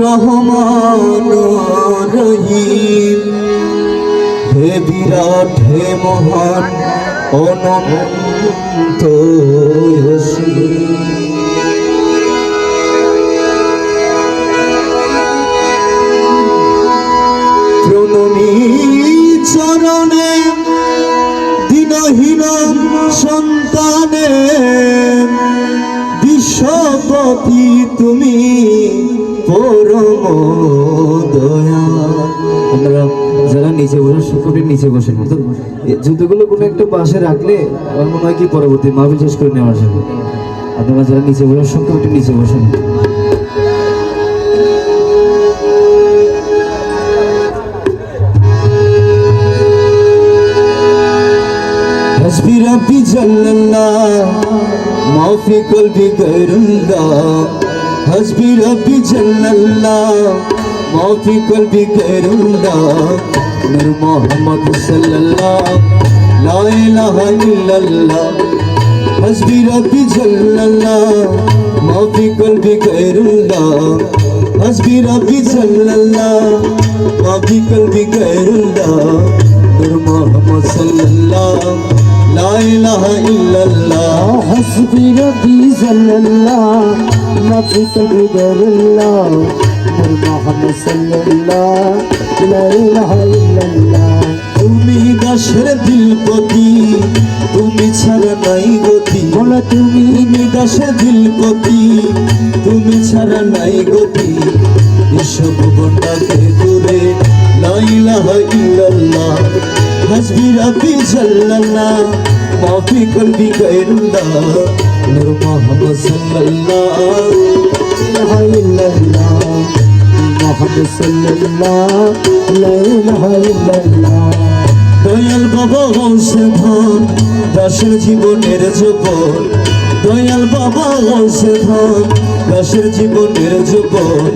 রহমান রহিম, হে বিরাট হে মহান অনন্ত অসীম। প্রণমী চরণে দিনহীন সন্তানে, বিশ্বপতি তুমি পরম দয়া। আমরা যারা নিচে বসে সুখের নিচে বসেন, জুতোগুলো কোনো একটা পাশে রাখলে আমার মনে হয় কি পরবর্তী মাহফিল শেষ করে নেওয়া যাবে। আপনারা যারা নিচে বসে সুখের নিচে বসেন। حسبي ربي جل الله ما في قلبي غير الله. حسبي ربي جل الله ما في قلبي غير الله. نور محمد صلى الله لا إله إلا الله. حسبي ربي جل الله ما في قلبي غير الله. حسبي ربي جل الله ما في قلبي غير الله. نور محمد صلى الله لا إله إلا الله. حسبي ربي جل الله ما في قلبي غير الله. نور محمد صلى الله لا إله إلا الله. তুমি দাসের দিলপতি, তুমি ছাড়া নাই গতি। বলো তুমি দাসের দিলপতি, তুমি ছাড়া নাই গতি। এসব বন্ডাকে দূরে লা ইলাহা ইল্লাল্লাহ। হাসবি রাব্বি জাল্লাল্লাহ মা ফি কলবি গায়রুল্লাহ। নূর মুহাম্মদ সাল্লাল্লাহু ইলাহা ইল্লাল্লাহ। মুহাম্মদ সাল্লাল্লাহু লা ইলাহা ইল্লাল্লাহ। দয়াল বাবা গৌসে ধন, দাসের জীবনের যৌবন। দয়াল বাবা গৌসে ধন, দাসের জীবনের যৌবন।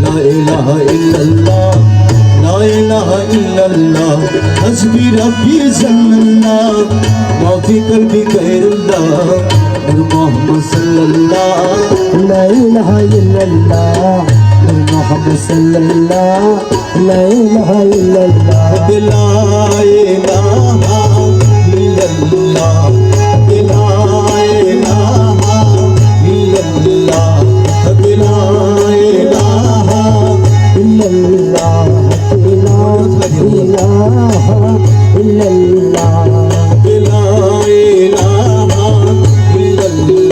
লা ইলাহা ইল্লাল্লাহ লা ইলাহা ইল্লাল্লাহ। হাসবি রাব্বি জাল্লাল্লাহ মা ফি কলবি গায়রুল্লাহ। নূর মুহাম্মদ সাল্লাল্লাহু লা ইলাহা ইল্লাল্লাহ। নূর মুহাম্মদ সাল্লাল্লাহু লা ইলাহা ইল্লাল্লাহ। লা ইলাহা ইল্লাল্লাহ লা ইলাহা ইল্লাল্লাহ লা ইলাহা ইল্লাল্লাহ ইলাহা ইল্লাল্লাহ। লা ইলাহা ইল্লাল্লাহ লা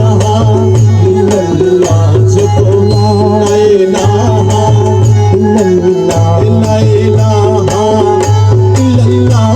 ইলাহা ইল্লাল্লাহ। লা ইলাহা ইল্লাল্লাহ লা ইলাহা ইল্লাল্লাহ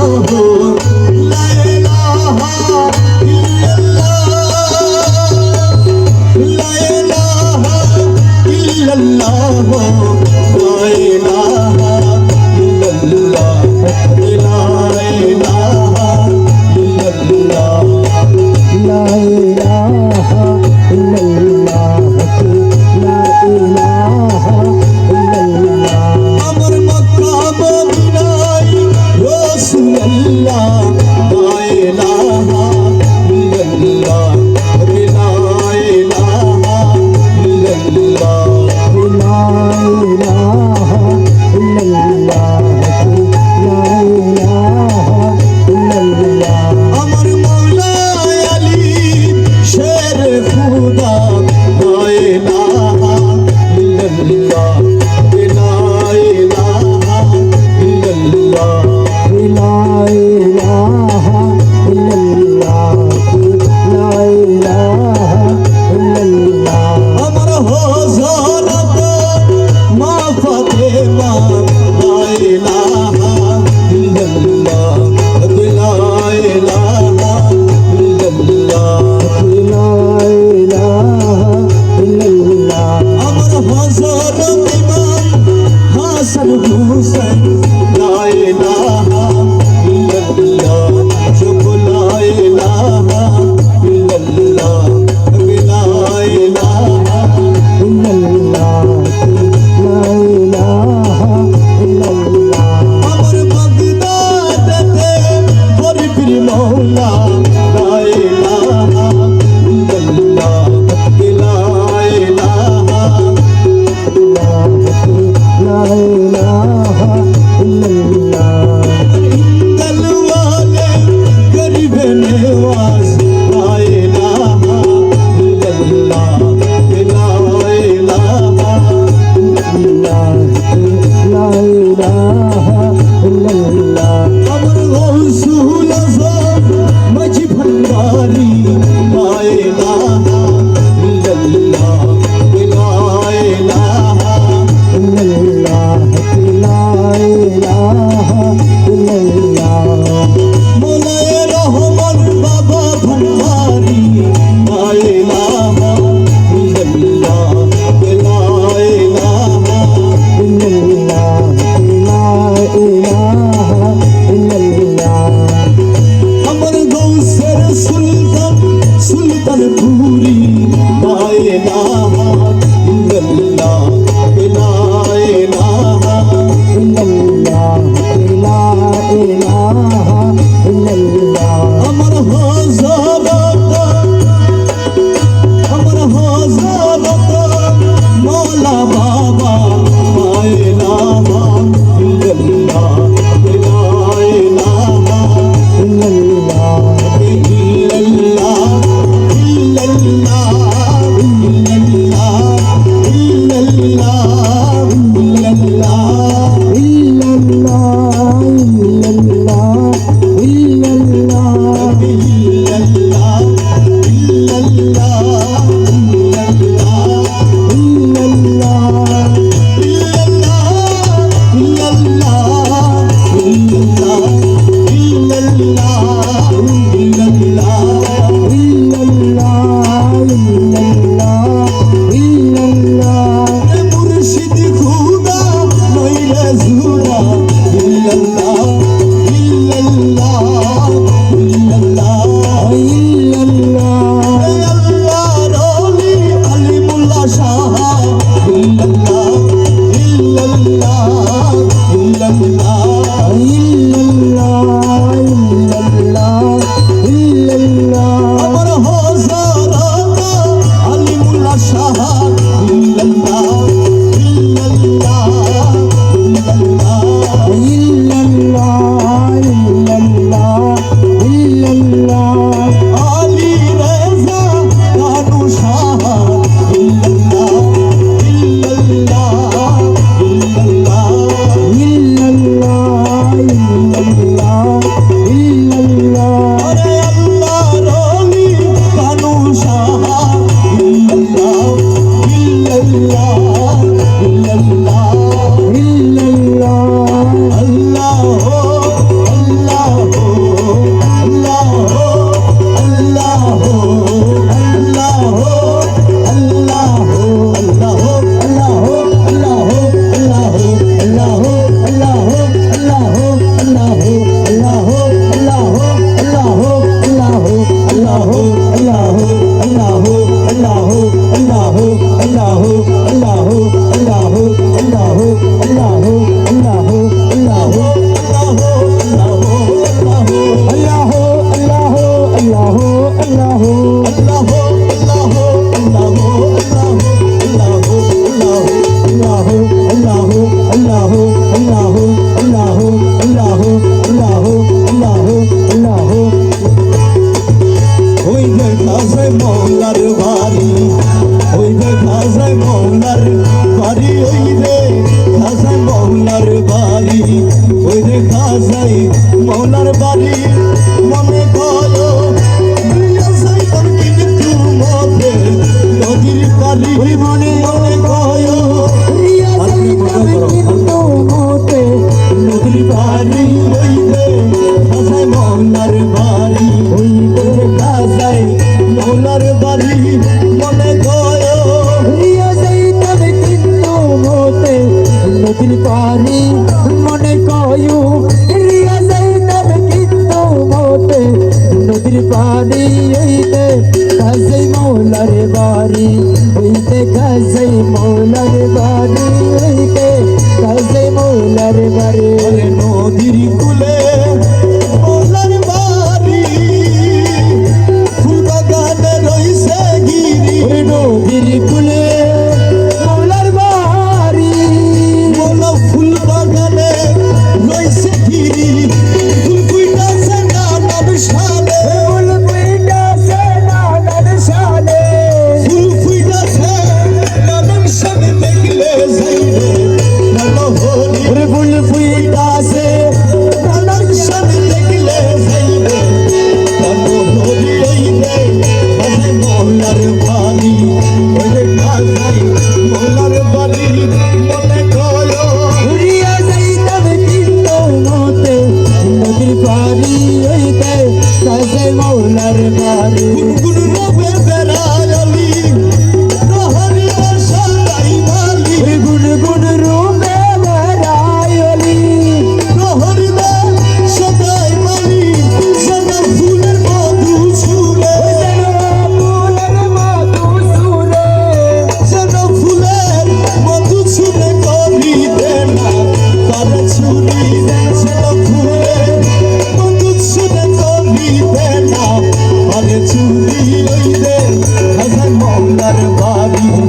ভান্ডারি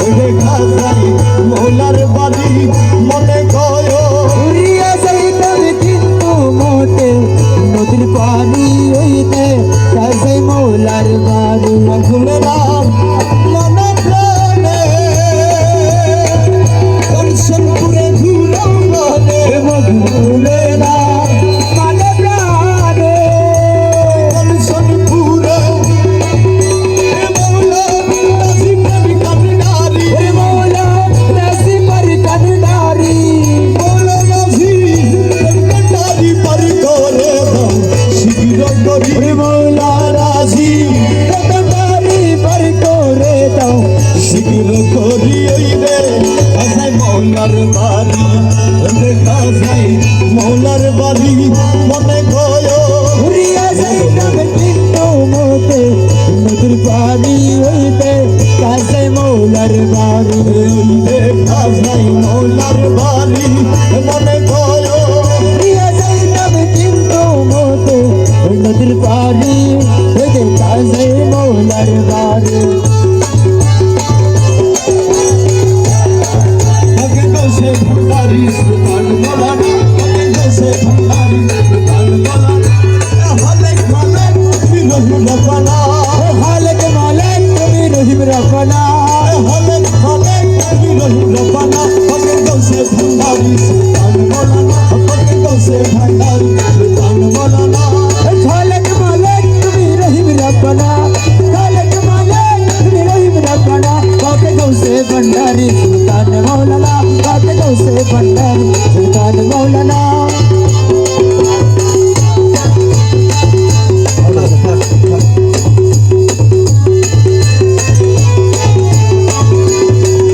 ওরে খাজাই মৌলার বাড়ি মনে কয় উড়িয়া যাইতাম কিন্তু মোতে নদীর পানি হইতে কাছে মৌলার বাড়ি ঘুমেরাম মনে প্রাণে কনসনপুরে ঘুরাম মনে ঘুরেরাম মানে প্রাণে কনসনপুরে মৌলা নাজিমের কান্ডারি মৌলা রাশি পর কান্ডারি মৌলা নাজিমের কান্ডারি পারি করে দাও শিবির করি মৌলা রাজি কান্ডারি পর করে দাও শিবির করি ওই রে কাজাই মৌলার বাড়ি ওরে কাজাই মৌলার বাড়ি মনে কয় উড়িয়া যাইতাম কিন্তু মোতে নদীর পানি হইতে কাছে মৌলার বাড়ি ওরে কাজাই মৌলার বাড়ি মনে কয় উড়িয়া যাইতাম কিন্তু মোতে নদীর পানি হইতে কাছে মৌলার বাড়ি আগে দোষে ভান্ডারি সুলতান মৌলানা আগে দোষে ভান্ডারি সুলতান মৌলানা হলেক মালেক বিরহু রবানা হালক মালক তুমি রহিম রফনা হলেক মালেক বিরহু রবানা আগে দোষে ভান্ডারি সুলতান মৌলানা আগে দোষে ভান্ডারি সুলতান মৌলানা হালক মালক তুমি রহিম রফনা হালক মালক তুমি রহিম রফনা কাকে গৌসে ভंडारी सुल्तान मौलाना काके गौसे भंडारी सुल्तान मौलाना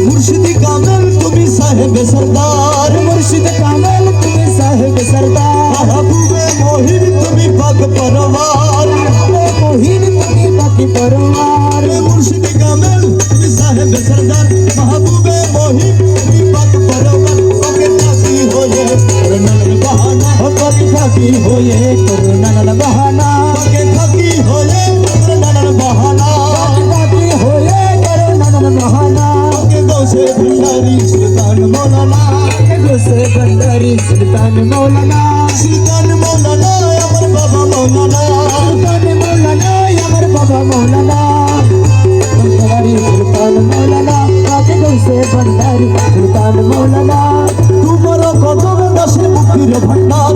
মুর্শিদি কামেল তুমি সাহেব সরদার मुर्शिद कामल तुम्हें साहिब सरदार মাহবুবে মহিন তুমি পাক পরওয়ার मोहिन तुम्हें बाकी परवार মুর্শিদি কামেল তুমি সাহেব সরদার মাহবুবে মহিন তুমি পাক পরওয়ার পাকে থাকি হয়ে রনল বাহানা बाकी बाकी होए कोरोना न बहाना পাকে থাকি হয়ে রনল বাহানা बाकी होए कोरोना न बहाना পাকে গৌসে ভান্ডারি সুলতান মৌলানা गौसे भंडारी सुल्तान मौलाना সুলতান মৌলানা আমার বাবা মৌলানা सुल्तान मौलाना अमर बाबा मौलाना भंडारी सुल्तान मौलाना काके गौसे भंडारी सुल्तान मौलाना তোমার কদম দাসে মুক্তির ভান্ডার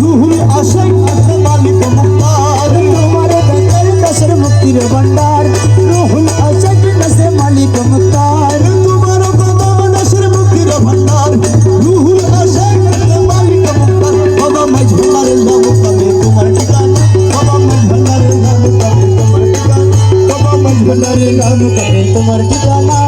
রুহুল আশাই আছে মালিক মুক্তার तुम्हारे दंगल दशर मुक्तिर भंडार रूहुल अशक नसे मालिक मुख्तार তোমার কদম দাসের মুক্তির ভান্ডার রুহুল আশাই আছে মালিক মুক্তার বাবা মাঝ ভান্ডারের নাম কবে তোমার ঠিকানা বাবা মাঝ ভান্ডারের নাম কবে তোমার ঠিকানা বাবা মাঝ ভান্ডারের নাম কবে तुम्हार ठिकाना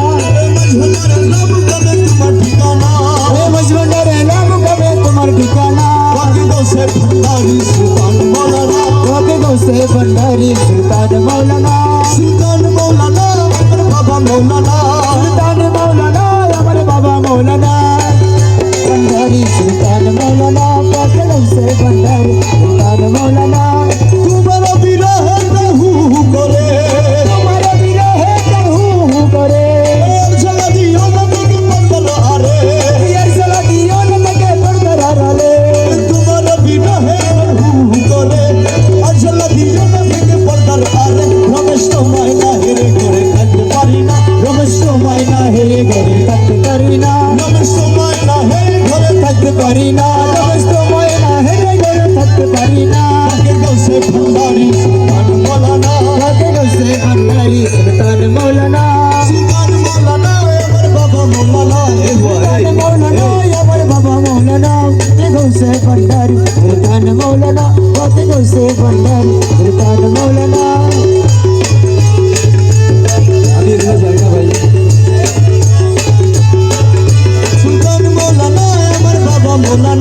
মাঝ ভান্ডারের নাম কবে তোমার ঠিকানা हे मजबंदर नाम कबे तुम्हार ठिकाना বাকি দোষে ভান্ডারি সুলতান মৌলানা काके गौसे भंडारी सुल्तान मौलाना সুলতান মৌলানা আমার বাবা মৌলানা सुल्तान मौलाना हमारे बाबा मौलाना भंडारी सुल्तान मौलाना काके गौसे भंडारी सुल्तान मौलाना তোমার বিরহে দেহু করে तुम्हारे विरह कहू करे ঝালা দিও না তুমি মন্দল আরে यार सला दियो न लगे बरदरा राले তোমার বিরহে দেহু করে ঝালা দিও না তুমি মন্দল আরে রমেশ তোমায় না হেরে করে থাকতে পারি না रमेश तो मायना है घरे तक करीना রমেশ তোমায় না হেরে ঘরে थक करीना रमेश तो मायना है घरे थक करीना থাকে গৌসে ভান্ডারি সুলতান মৌলানা काके गौसे भंडारी सुल्तान मौलाना সুলতান মৌলানা আমার বাবা মৌলানা এ ভাই सुल्तान मौलाना अमर बाबा मौलाना के गौसे भंडारी सुल्तान मौलाना काके गौसे भंडारी सुल्तान मौलाना अभी इधर जाएगा भाई সুলতান মৌলানা আমার বাবা মৌলানা